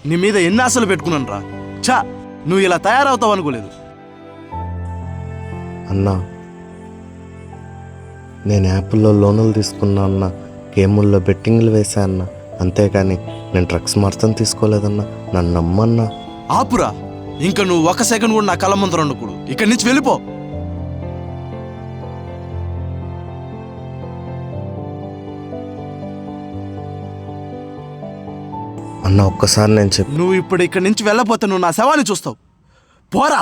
నీ మీద ఎన్ని ఆశలు పెట్టుకున్నాను రా. ఛా, నువ్వు ఇలా తయారవుతావు అనుకోలేదు. అన్నా, నేను యాప్ల్లో లోనులు తీసుకున్నా అన్న, గేముల్లో బెట్టింగ్లు వేసా అన్న, అంతేకాని నేను డ్రగ్స్ మాత్రం తీసుకోలేదన్నా. నన్ను నమ్మన్నా. ఆపురా, ఇంకా నువ్వు 1 సెకండ్ కూడా నా కళ్ళ ముందర ఉండకూడదు. ఇక్కడి నుంచి వెళ్ళిపో. అన్న, ఒక్కసారి నేను నువ్వు ఇప్పుడు ఇక్కడి నుంచి వెళ్ళపోతే నువ్వు నా శవాన్ని చూస్తావు. పోరా.